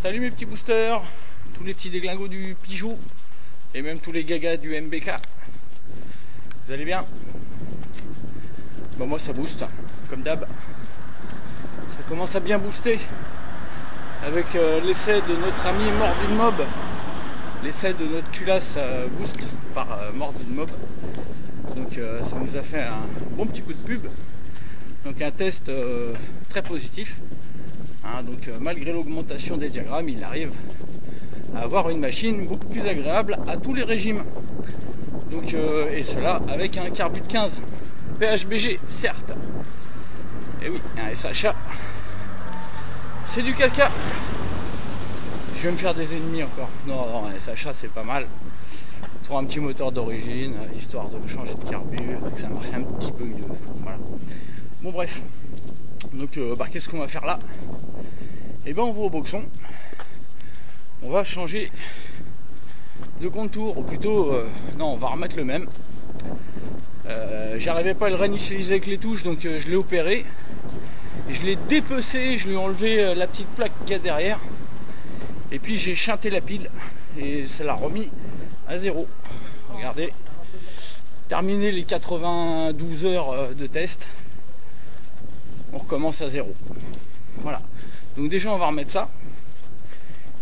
Salut mes petits boosters, tous les petits déglingos du Pigeot et même tous les gagas du MBK. Vous allez bien? Bon, moi ça booste, comme d'hab. Ça commence à bien booster avec l'essai de notre ami Morbid Mob. L'essai de notre culasse boost par Morbid Mob. Donc ça nous a fait un bon petit coup de pub. Donc un test très positif. Donc malgré l'augmentation des diagrammes, il arrive à avoir une machine beaucoup plus agréable à tous les régimes. Donc et cela avec un carbu de 15 PHBG, certes. Et oui, un SHA, c'est du caca. Je vais me faire des ennemis encore. Non, un SHA c'est pas mal pour un petit moteur d'origine, histoire de changer de carburant, que ça marche un petit peu mieux. Voilà. Bon bref. Donc qu'est-ce qu'on va faire là? Et ben on va au boxon. On va changer de contour, ou plutôt non, on va remettre le même. J'arrivais pas à le réinitialiser avec les touches, donc je l'ai opéré. Je l'ai dépecé, je lui ai enlevé la petite plaque qu'il y a derrière. Et puis j'ai chanté la pile et ça l'a remis à zéro. Regardez. Terminé les 92 heures de test. On recommence à zéro. Voilà. Donc déjà on va remettre ça.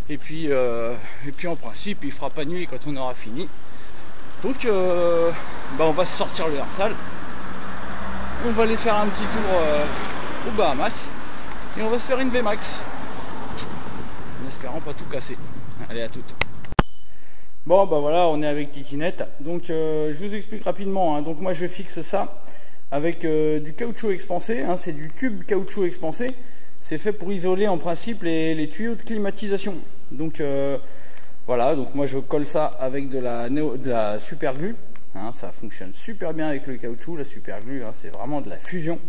Et puis en principe il fera pas nuit quand on aura fini. Donc on va se sortir le Hersal. On va aller faire un petit tour aux Bahamas. Et on va se faire une VMAX. En espérant pas tout casser. Allez, à toutes. Bon voilà, on est avec Kikinette. Donc je vous explique rapidement. Donc moi je fixe ça avec du caoutchouc expansé, c'est du tube caoutchouc expansé. C'est fait pour isoler en principe les tuyaux de climatisation. Donc voilà, donc moi je colle ça avec de la super glue. Ça fonctionne super bien avec le caoutchouc, la super glue, c'est vraiment de la fusion.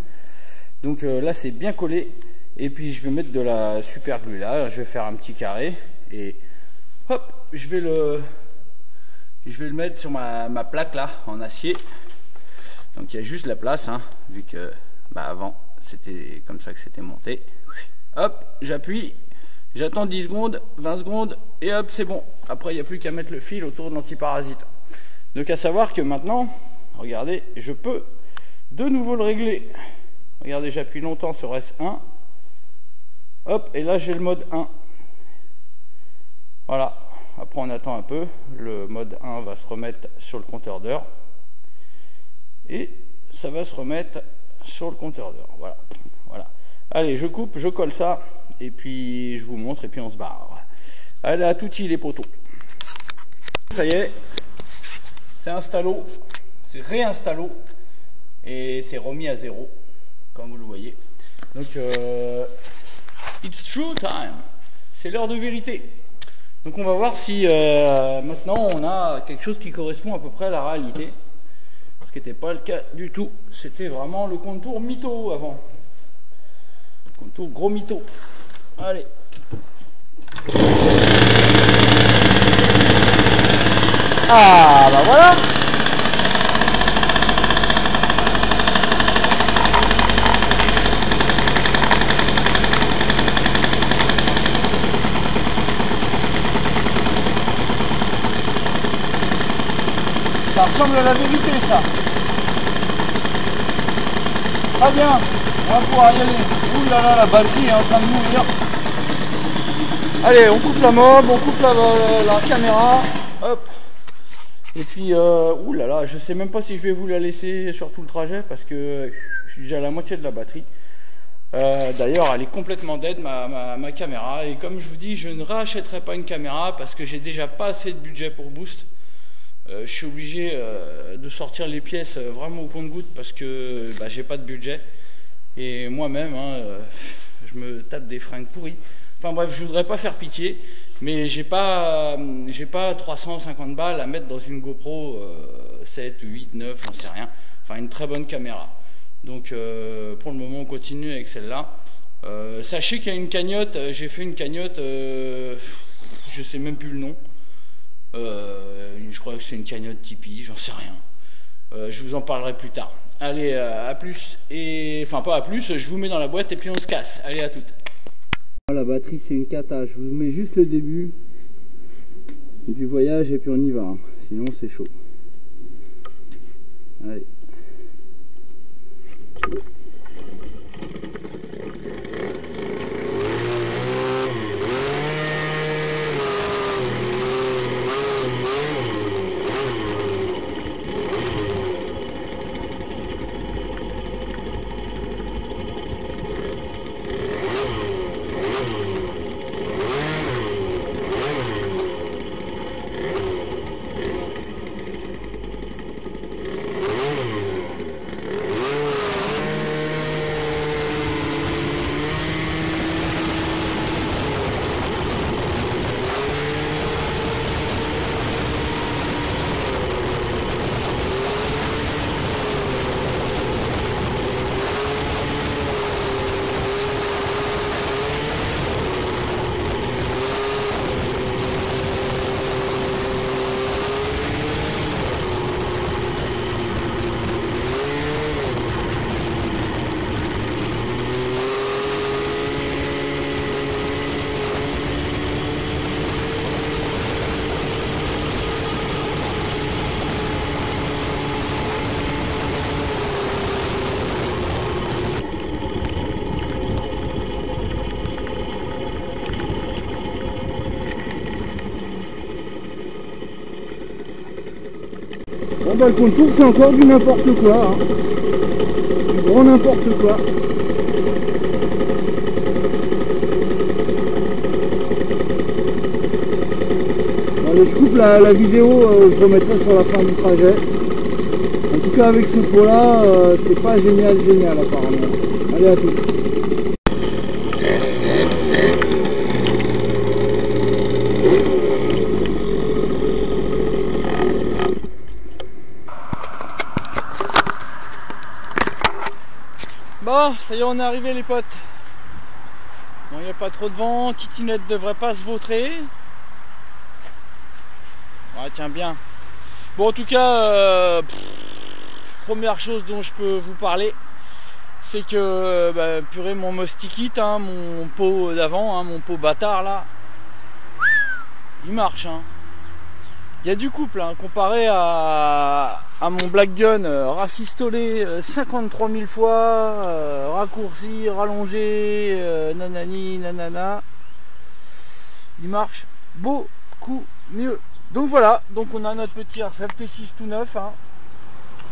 Donc là c'est bien collé. Et puis je vais mettre de la super glue là, je vais faire un petit carré et hop, je vais le mettre sur ma plaque là en acier. Donc il y a juste la place, vu que avant c'était comme ça que c'était monté. Hop, j'appuie, j'attends 10 secondes, 20 secondes et hop, c'est bon. Après il n'y a plus qu'à mettre le fil autour de l'antiparasite. Donc à savoir que maintenant, regardez, je peux de nouveau le régler. Regardez, j'appuie longtemps sur S1. Hop, et là j'ai le mode 1. Voilà, après on attend un peu. Le mode 1 va se remettre sur le compteur d'heure. Et ça va se remettre sur le compteur d'heure. Voilà. Allez, je coupe, je colle ça. Et puis je vous montre et puis on se barre. Allez, à touti les poteaux. Ça y est. C'est installo. C'est réinstallo. Et c'est remis à zéro. Comme vous le voyez. Donc, it's true time. C'est l'heure de vérité. Donc on va voir si maintenant on a quelque chose qui correspond à peu près à la réalité. Ce qui n'était pas le cas du tout. C'était vraiment le contour mytho avant. Contour gros mytho. Allez. Ah bah voilà. Ça ressemble à la vérité, ça. Très bien, on va pouvoir y aller. Ouh là là, la batterie est en train de mourir. Allez, on coupe la mob, on coupe la caméra. Hop. Et puis, ouh là là, je sais même pas si je vais vous la laisser sur tout le trajet parce que je suis déjà à la moitié de la batterie. D'ailleurs, elle est complètement dead, ma caméra. Et comme je vous dis, je ne rachèterai pas une caméra parce que j'ai déjà pas assez de budget pour boost. Je suis obligé de sortir les pièces vraiment au compte-gouttes parce que j'ai pas de budget et moi-même je me tape des fringues pourries. Enfin bref, je voudrais pas faire pitié, mais j'ai pas 350 balles à mettre dans une GoPro 7, 8, 9, j'en sais rien. Enfin une très bonne caméra. Donc pour le moment on continue avec celle-là. Sachez qu'il y a une cagnotte, j'ai fait une cagnotte, je sais même plus le nom. Je crois que c'est une cagnotte Tipeee, j'en sais rien. Je vous en parlerai plus tard. Allez, à plus. Et enfin pas à plus, je vous mets dans la boîte et puis on se casse. Allez, à toutes. La batterie c'est une cata, je vous mets juste le début du voyage et puis on y va, hein. Sinon c'est chaud. Allez. Bon bah le contour c'est encore du n'importe quoi, hein. Du grand n'importe quoi. Allez, je coupe la vidéo, je remettrai sur la fin du trajet. En tout cas avec ce pot là, c'est pas génial apparemment. Allez, à tout. Bon, ça y est, on est arrivé les potes. Bon, il n'y a pas trop de vent, Titinette devrait pas se vautrer. Ouais, tiens bien. Bon, en tout cas, première chose dont je peux vous parler, c'est que, purée, mon Mostikit, hein, mon pot d'avant, hein, mon pot bâtard là, il marche, hein. Il y a du couple, hein, comparé à mon Black Gun rafistolé 53 000 fois, raccourci, rallongé, nanani, nanana. Il marche beaucoup mieux. Donc voilà, donc on a notre petit RCF T6 tout neuf, hein.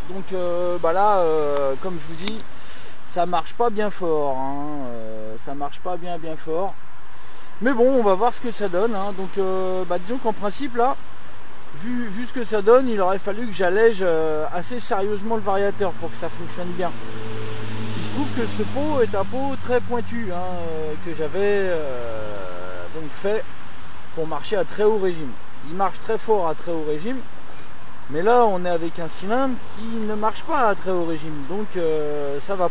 Donc là, comme je vous dis, ça marche pas bien fort, hein. Ça marche pas bien fort. Mais bon, on va voir ce que ça donne, hein. Donc disons qu'en principe là, vu ce que ça donne, il aurait fallu que j'allège assez sérieusement le variateur pour que ça fonctionne bien. Il se trouve que ce pot est un pot très pointu, hein, que j'avais donc fait pour marcher à très haut régime. Il marche très fort à très haut régime, mais là on est avec un cylindre qui ne marche pas à très haut régime, donc ça va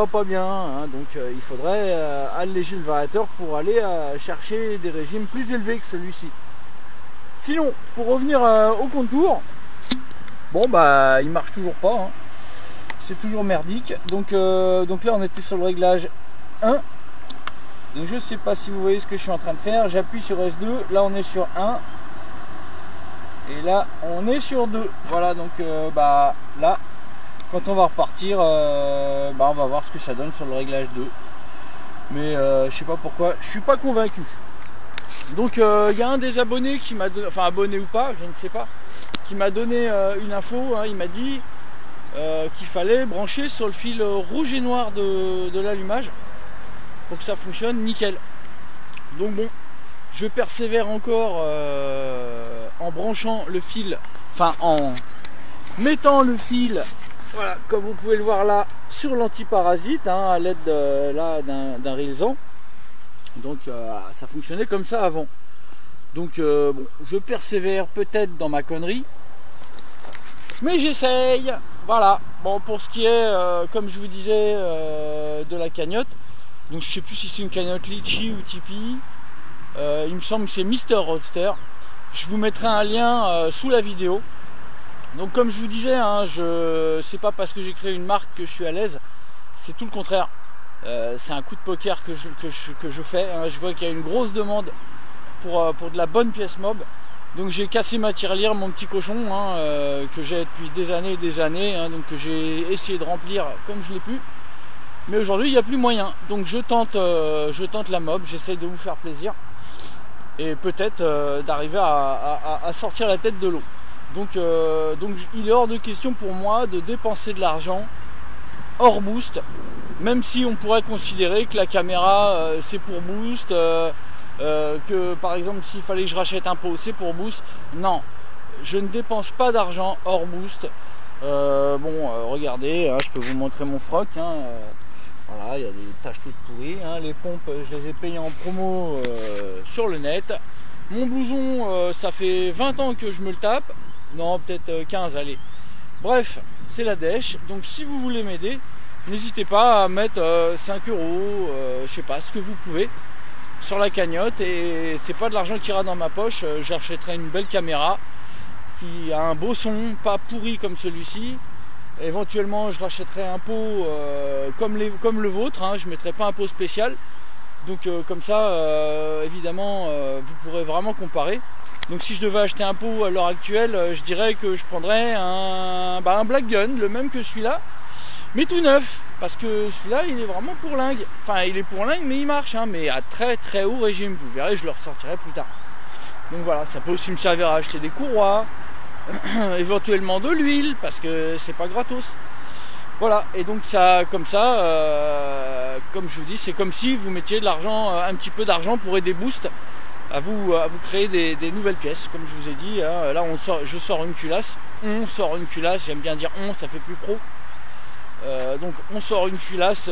pas bien, hein. Donc il faudrait alléger le variateur pour aller chercher des régimes plus élevés que celui-ci. Sinon, pour revenir au contour, bon bah il marche toujours pas, hein. C'est toujours merdique. Donc là on était sur le réglage 1. Donc je sais pas si vous voyez ce que je suis en train de faire. J'appuie sur S2, là on est sur 1. Et là on est sur 2. Voilà, donc là, quand on va repartir, on va voir ce que ça donne sur le réglage 2. Mais je sais pas pourquoi, je suis pas convaincu. Donc il y a un des abonnés qui m'a donné, enfin abonné ou pas, je ne sais pas, qui m'a donné une info, hein. Il m'a dit qu'il fallait brancher sur le fil rouge et noir de l'allumage pour que ça fonctionne nickel. Donc bon, je persévère encore en branchant le fil, enfin en mettant le fil, voilà, comme vous pouvez le voir là, sur l'antiparasite, hein, à l'aide d'un Rilsan. Donc ça fonctionnait comme ça avant. Donc bon, je persévère peut-être dans ma connerie, mais j'essaye. Voilà. Bon, pour ce qui est, comme je vous disais, de la cagnotte, donc je sais plus si c'est une cagnotte Litchi ou Tipeee. Il me semble que c'est Mister Roadster. Je vous mettrai un lien sous la vidéo. Donc comme je vous disais, hein, c'est pas parce que j'ai créé une marque que je suis à l'aise. C'est tout le contraire. C'est un coup de poker que je fais, hein. Je vois qu'il y a une grosse demande pour de la bonne pièce mob. Donc j'ai cassé ma tirelire, mon petit cochon, hein, que j'ai depuis des années et des années, hein, donc que j'ai essayé de remplir comme je l'ai pu. Mais aujourd'hui il n'y a plus moyen. Donc je tente la mob, j'essaye de vous faire plaisir. Et peut-être d'arriver à sortir la tête de l'eau. Donc il est hors de question pour moi de dépenser de l'argent hors boost. Même si on pourrait considérer que la caméra c'est pour boost. Que par exemple s'il fallait que je rachète un pot c'est pour boost. Non, je ne dépense pas d'argent hors boost. Regardez, hein, je peux vous montrer mon froc, hein, voilà, il y a des taches toutes pourries, hein. Les pompes je les ai payées en promo sur le net. Mon blouson ça fait 20 ans que je me le tape, non peut-être 15, allez, bref c'est la dèche. Donc si vous voulez m'aider, n'hésitez pas à mettre 5 euros, je sais pas, ce que vous pouvez sur la cagnotte, et c'est pas de l'argent qui ira dans ma poche. J'achèterai une belle caméra qui a un beau son, pas pourri comme celui-ci. Éventuellement je rachèterai un pot comme le vôtre, hein. Je mettrai pas un pot spécial. Donc comme ça évidemment vous pourrez vraiment comparer. Donc si je devais acheter un pot à l'heure actuelle, je dirais que je prendrais un Black Gun, le même que celui-là, mais tout neuf. Parce que celui-là il est vraiment pour lingue. Enfin il est pour lingue mais il marche, hein, mais à très très haut régime. Vous verrez, je le ressortirai plus tard. Donc voilà, ça peut aussi me servir à acheter des courroies, éventuellement de l'huile, parce que c'est pas gratos. Voilà, et donc ça, comme ça, comme je vous dis, c'est comme si vous mettiez de l'argent, un petit peu d'argent pour aider Boost à vous créer des nouvelles pièces, comme je vous ai dit, hein. Là je sors une culasse, j'aime bien dire ça fait plus pro. Donc on sort une culasse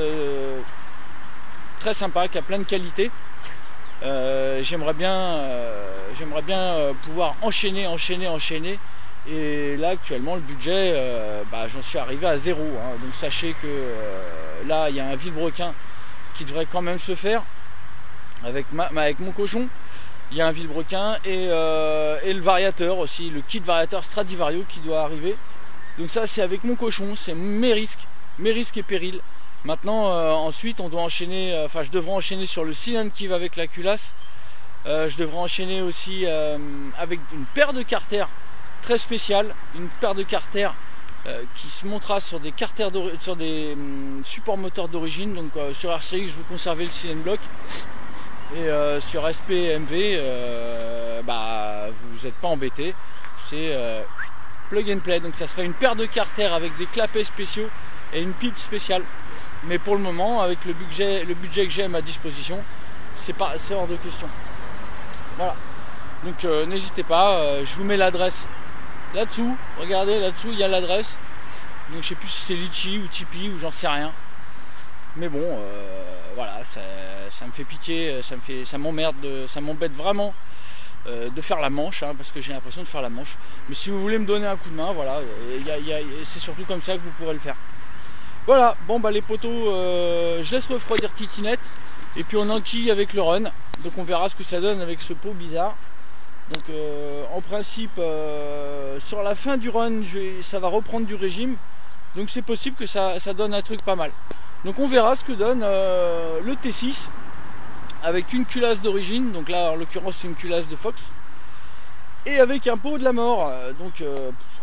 très sympa, qui a plein de qualités. J'aimerais bien pouvoir enchaîner. Et là actuellement le budget, j'en suis arrivé à 0, hein. Donc sachez que là il y a un vilebrequin qui devrait quand même se faire avec mon cochon. Il y a un vilebrequin et le variateur aussi, le kit variateur Stradivario qui doit arriver. Donc ça c'est avec mon cochon, c'est mes risques et périls. Maintenant ensuite on doit enchaîner, je devrais enchaîner sur le cylindre qui va avec la culasse. Je devrais enchaîner aussi avec une paire de carters très spéciale, une paire de carters qui se montera sur des carters sur des supports moteurs d'origine. Donc sur RCX je vous conservez le cylindre bloc, et sur SP MV vous n'êtes pas embêté, c'est plug and play. Donc ça serait une paire de carters avec des clapets spéciaux et une pipe spéciale. Mais pour le moment, avec le budget que j'ai à ma disposition, c'est hors de question. Voilà. Donc n'hésitez pas, je vous mets l'adresse là-dessous. Regardez, là-dessous il y a l'adresse. Donc je sais plus si c'est Litchi ou Tipeee ou j'en sais rien. Mais bon, voilà, ça me fait pitié, ça m'embête vraiment de faire la manche, hein, parce que j'ai l'impression de faire la manche. Mais si vous voulez me donner un coup de main, voilà, c'est surtout comme ça que vous pourrez le faire. Voilà, bon les poteaux, je laisse refroidir titinette, et puis on enquille avec le run. Donc on verra ce que ça donne avec ce pot bizarre. Donc en principe, sur la fin du run, ça va reprendre du régime. Donc c'est possible que ça donne un truc pas mal. Donc on verra ce que donne le T6 avec une culasse d'origine. Donc là en l'occurrence c'est une culasse de Fox. Et avec un pot de la mort, donc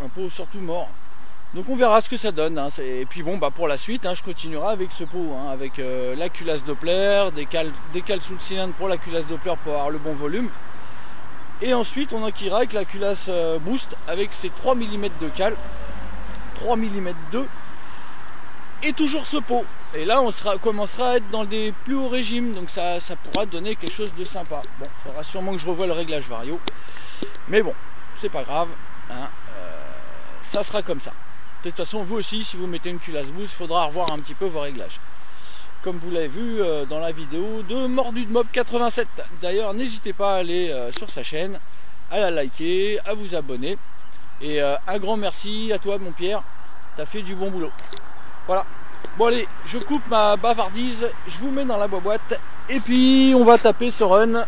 un pot surtout mort. Donc on verra ce que ça donne, hein. Et puis bon pour la suite, hein, je continuerai avec ce pot, hein, avec la culasse Doppler, des cales sous le cylindre pour la culasse Doppler pour avoir le bon volume. Et ensuite on enquillera avec la culasse Boost avec ses 3 mm de cale, 3 mm 2, et toujours ce pot. Et là on commencera à être dans des plus hauts régimes, donc ça pourra donner quelque chose de sympa. Bon, il faudra sûrement que je revoie le réglage vario, mais bon, c'est pas grave, hein, ça sera comme ça. De toute façon, vous aussi, si vous mettez une culasse Boost, il faudra revoir un petit peu vos réglages. Comme vous l'avez vu dans la vidéo de Mordu de Mob 87. D'ailleurs, n'hésitez pas à aller sur sa chaîne, à la liker, à vous abonner. Et un grand merci à toi, mon Pierre. Tu as fait du bon boulot. Voilà. Bon allez, je coupe ma bavardise, je vous mets dans la boîte. Et puis, on va taper ce run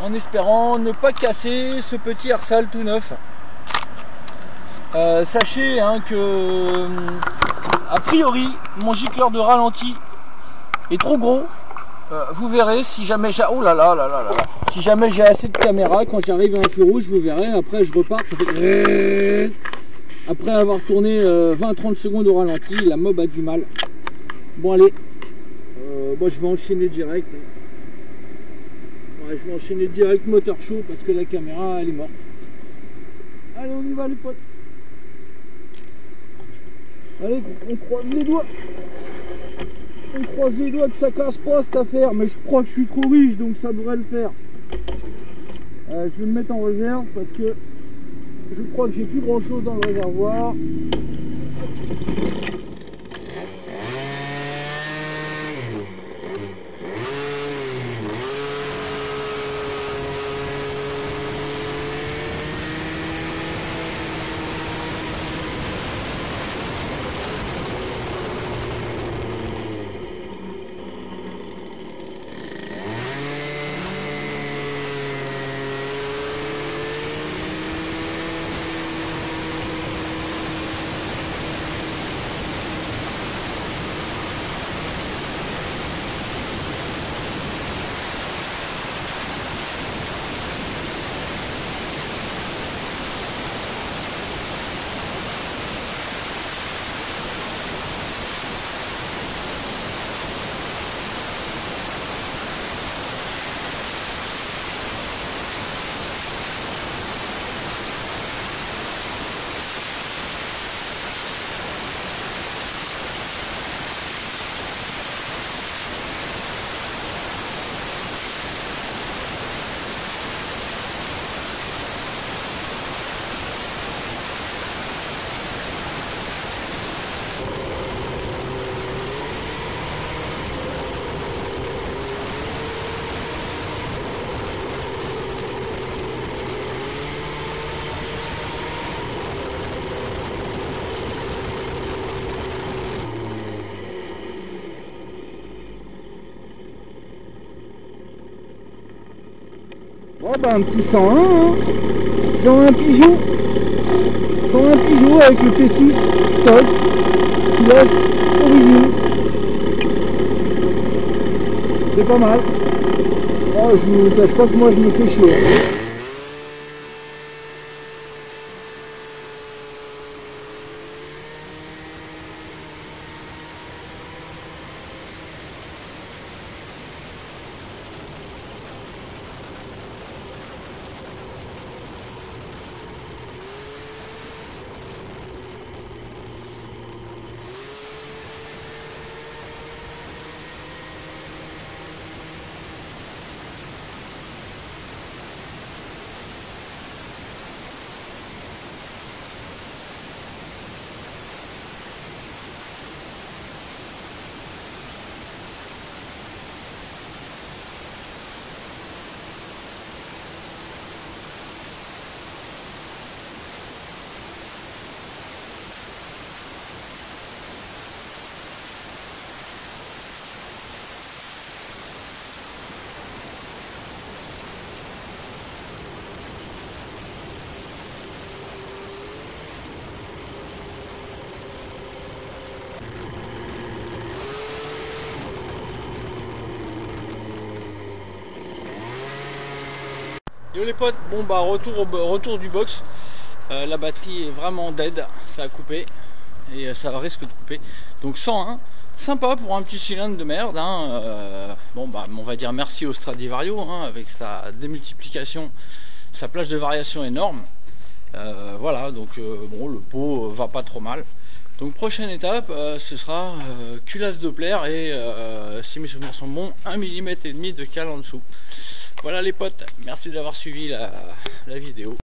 en espérant ne pas casser ce petit Arsal tout neuf. Sachez, hein, que a priori mon gicleur de ralenti est trop gros. Vous verrez si jamais j'ai... Oh là là là là là là. Si jamais j'ai assez de caméra, quand j'arrive à un feu rouge, vous verrez, après je repars, ça fait... Après avoir tourné 20-30 secondes au ralenti, la mob a du mal. Bon allez, moi je vais enchaîner direct. Ouais, je vais enchaîner direct moteur chaud parce que la caméra elle est morte. Allez, on y va les potes. Allez, on croise les doigts. On croise les doigts que ça casse pas cette affaire, mais je crois que je suis trop riche donc ça devrait le faire. Je vais me mettre en réserve parce que je crois que j'ai plus grand chose dans le réservoir. Oh bah un petit 101, hein. 101 Peugeot. 101 Peugeot avec le T6 stock, pilote origine. C'est pas mal. Oh, je vous cache pas que moi je me fais chier. Yo les potes, bon bah retour du box. La batterie est vraiment dead, ça a coupé et ça risque de couper. Donc 101, sympa pour un petit cylindre de merde, hein. Bon bah on va dire merci au Stradivario, hein, avec sa démultiplication, sa plage de variation énorme. Voilà, donc bon, le pot va pas trop mal. Donc prochaine étape, ce sera culasse Doppler et si mes souvenirs sont bons, 1,5 mm de cale en dessous. Voilà les potes, merci d'avoir suivi la vidéo.